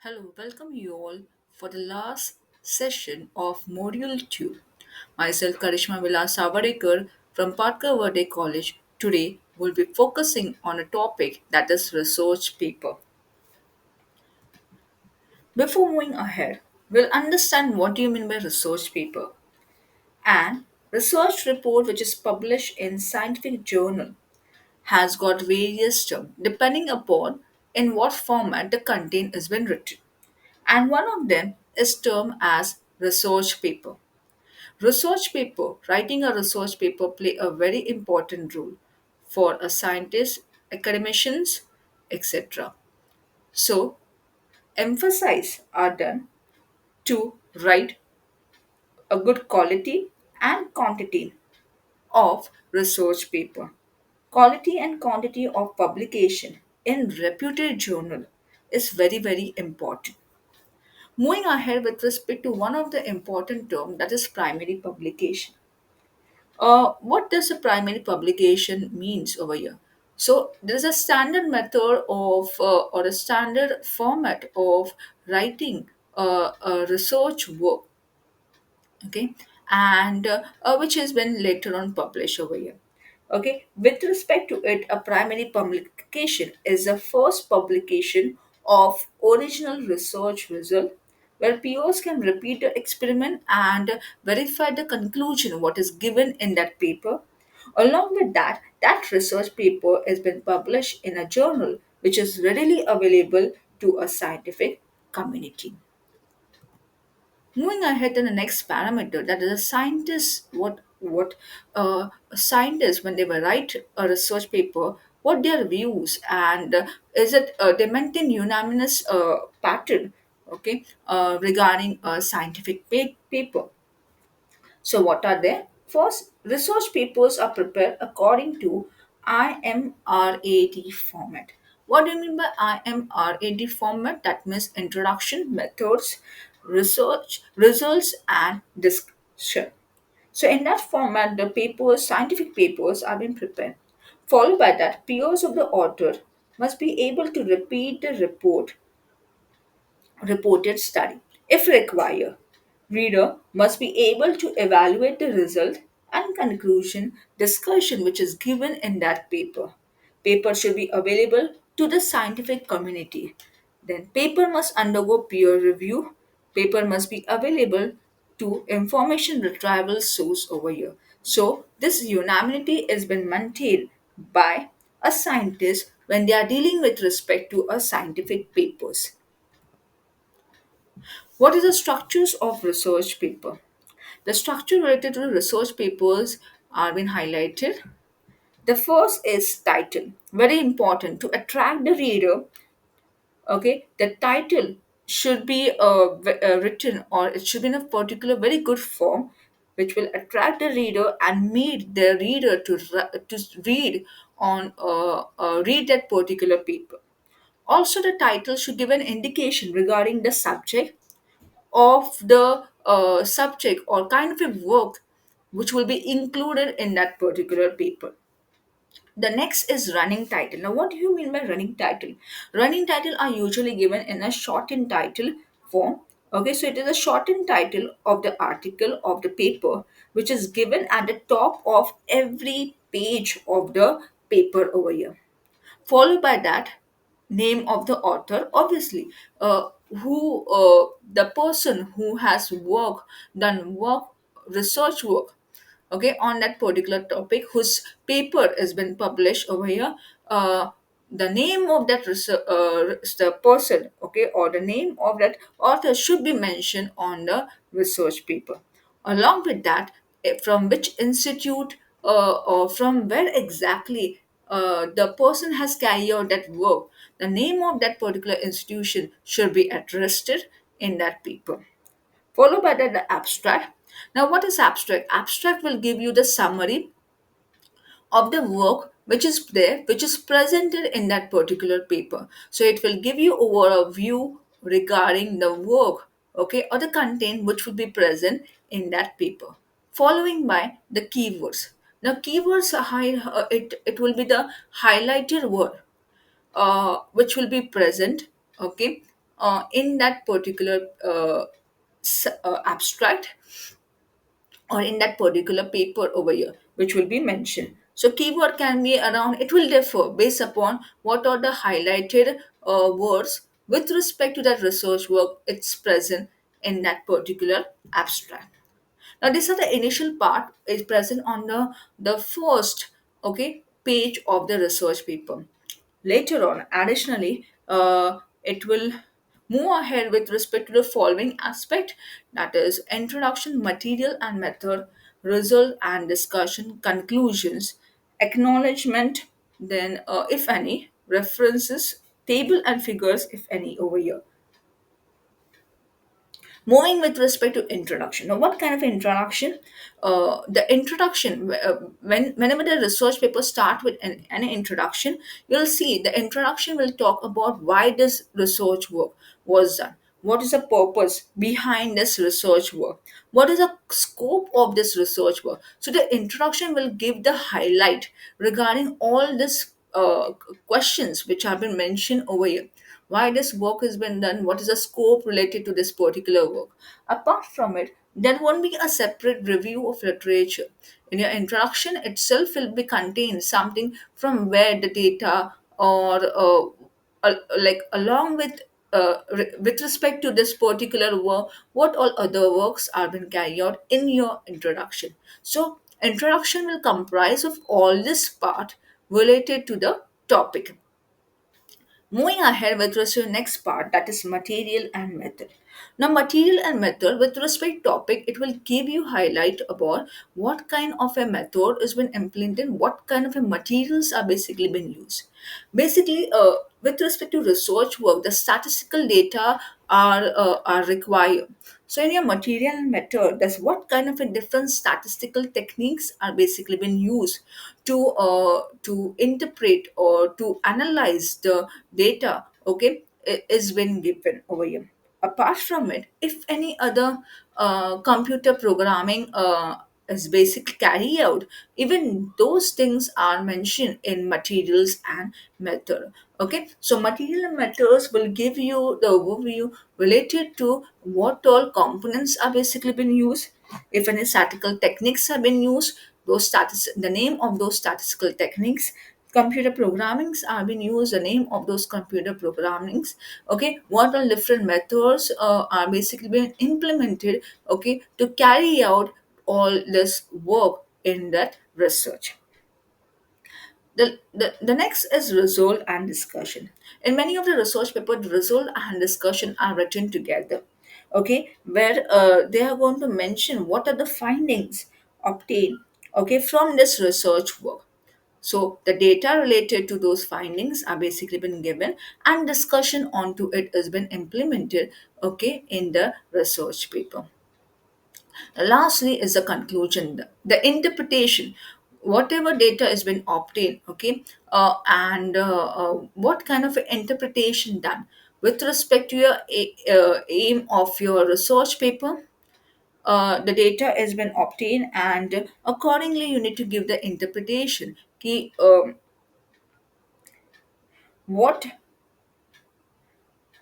Hello, welcome you all for the last session of Module 2. Myself, Karishma Vilas Savarikar from Verde College. Today, we'll be focusing on a topic that is research paper. Before moving ahead, we'll understand what do you mean by research paper. An research report which is published in scientific journal has got various terms depending upon in what format the content has been written. And one of them is termed as research paper. Research paper, writing a research paper play a very important role for a scientist, academicians, etc. So, emphasize are done to write a good quality and quantity of research paper. Quality and quantity of publication in reputed journal is very important. Moving ahead with respect to one of the important term that is primary publication. What does a primary publication means over here? So there is a standard method of or a standard format of writing a research work, okay, and which has been later on published over here. Okay, with respect to it, a primary publication is the first publication of original research result where POs can repeat the experiment and verify the conclusion what is given in that paper. Along with that, that research paper has been published in a journal which is readily available to a scientific community. Moving ahead to the next parameter, that is a scientist. What scientists when they will write a research paper, what their views and is it they maintain unanimous pattern, okay, regarding a scientific paper. So, what are they? First, research papers are prepared according to IMRAD format. What do you mean by IMRAD format? That means introduction, methods, research, results, and discussion. So, in that format, the papers, scientific papers, are being prepared. Followed by that, peers of the author must be able to repeat the reported study. If required, reader must be able to evaluate the result and conclusion discussion which is given in that paper. Paper should be available to the scientific community. Then paper must undergo peer review. Paper must be available to information retrieval source over here. So this unanimity has been maintained by a scientist when they are dealing with respect to a scientific papers. What is the structures of research paper? The structure related to research papers are being highlighted. The first is title, very important to attract the reader. Okay, the title should be written or it should be in a particular very good form, which will attract the reader and make the reader to read on read that particular paper. Also, the title should give an indication regarding the subject of the subject or kind of a work which will be included in that particular paper. The next is running title. Now, what do you mean by running title? Running title are usually given in a shortened title form. Okay, so it is a shortened title of the article of the paper, which is given at the top of every page of the paper over here, followed by that name of the author, obviously who the person who has done work, research work, okay, on that particular topic whose paper has been published over here. The name of that the person, okay, or the name of that author should be mentioned on the research paper. Along with that, from which institute or from where exactly the person has carried out that work, the name of that particular institution should be addressed in that paper, followed by that the abstract. Now, what is abstract? Abstract will give you the summary of the work which is there, which is presented in that particular paper. So it will give you over a view regarding the work, okay, or the content which will be present in that paper, following by the keywords. Now, keywords are it will be the highlighted word which will be present, okay, in that particular abstract, or in that particular paper over here which will be mentioned. So keyword can be around, it will differ based upon what are the highlighted words with respect to that research work it's present in that particular abstract. Now these are the initial part is present on the first, okay, page of the research paper. Later on, additionally, it will move ahead with respect to the following aspect, that is introduction, material and method, result and discussion, conclusions, acknowledgement, then if any, references, table and figures if any over here. Moving with respect to introduction. Now, what kind of introduction? The introduction, whenever the research paper start with an introduction, you'll see the introduction will talk about why this research work was done. What is the purpose behind this research work? What is the scope of this research work? So the introduction will give the highlight regarding all this questions which have been mentioned over here, why this work has been done, what is the scope related to this particular work. Apart from it, there won't be a separate review of literature. In your introduction itself will be contained something from where the data, or like along with respect to this particular work, what all other works are being carried out in your introduction. So introduction will comprise of all this part related to the topic. Moving ahead with respect to the next part, that is material and method. Now, material and method with respect topic, it will give you highlight about what kind of a method is been implemented, what kind of a materials are basically been used. Basically, with respect to research work, the statistical data are required. So, in your material and method, that's what kind of a different statistical techniques are basically been used to interpret or to analyze the data, okay, is been given over here. Apart from it, if any other computer programming is basically carried out, even those things are mentioned in materials and method. Okay, so material and methods will give you the overview related to what all components are basically been used, if any statistical techniques have been used, the name of those statistical techniques, computer programmings are being used, the name of those computer programmings, okay, what all different methods are basically being implemented, okay, to carry out all this work in that research. The next is result and discussion. In many of the research papers, result and discussion are written together, okay, where they are going to mention what are the findings obtained, okay, from this research work. So the data related to those findings are basically been given, and discussion onto it has been implemented, okay, in the research paper. Lastly is the conclusion, the interpretation, whatever data has been obtained, okay, and what kind of interpretation done with respect to your aim of your research paper. The data has been obtained, and accordingly you need to give the interpretation. What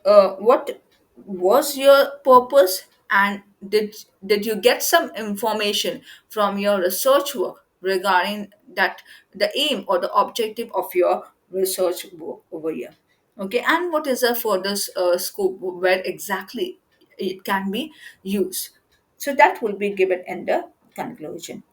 what was your purpose, and did you get some information from your research work regarding that, the aim or the objective of your research work over here, okay, and what is the further scope where exactly it can be used. So that will be given in the conclusion.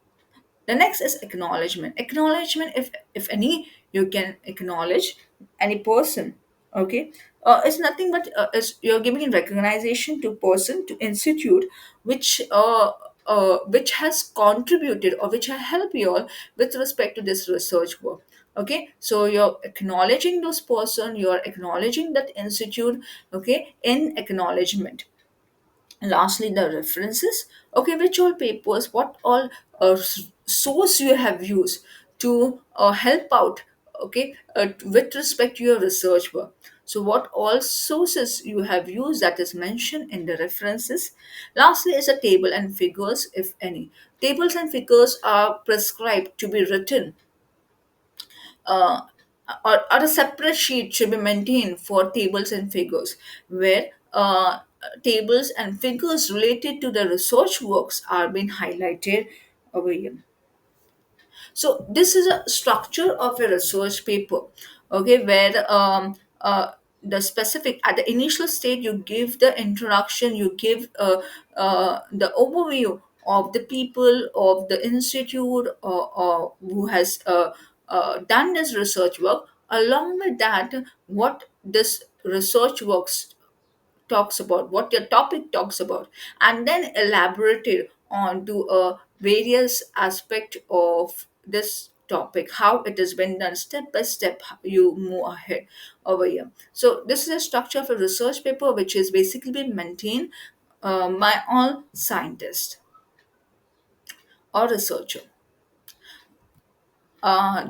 The next is acknowledgement. Acknowledgement, if any, you can acknowledge any person, okay, it's nothing but is you're giving recognition to person, to institute which has contributed or which have helped you all with respect to this research work. Okay, so you're acknowledging those person, you're acknowledging that institute, okay, in acknowledgement. Lastly, the references, okay, which all papers, what all source you have used to help out, okay, with respect to your research work. So what all sources you have used, that is mentioned in the references. Lastly is a table and figures if any. Tables and figures are prescribed to be written or a separate sheet should be maintained for tables and figures, where tables and figures related to the research works are being highlighted over here. So this is a structure of a research paper, okay, where the specific at the initial stage you give the introduction, you give the overview of the people of the institute who has done this research work. Along with that, what this research works talks about, what your topic talks about, and then elaborated on to various aspect of this topic, how it has been done step by step, you move ahead over here. So this is a structure of a research paper which is basically been maintained by all scientists or researcher.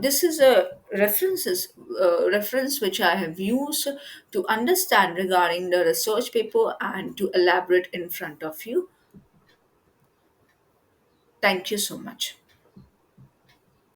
This is a reference which I have used to understand regarding the research paper and to elaborate in front of you. Thank you so much.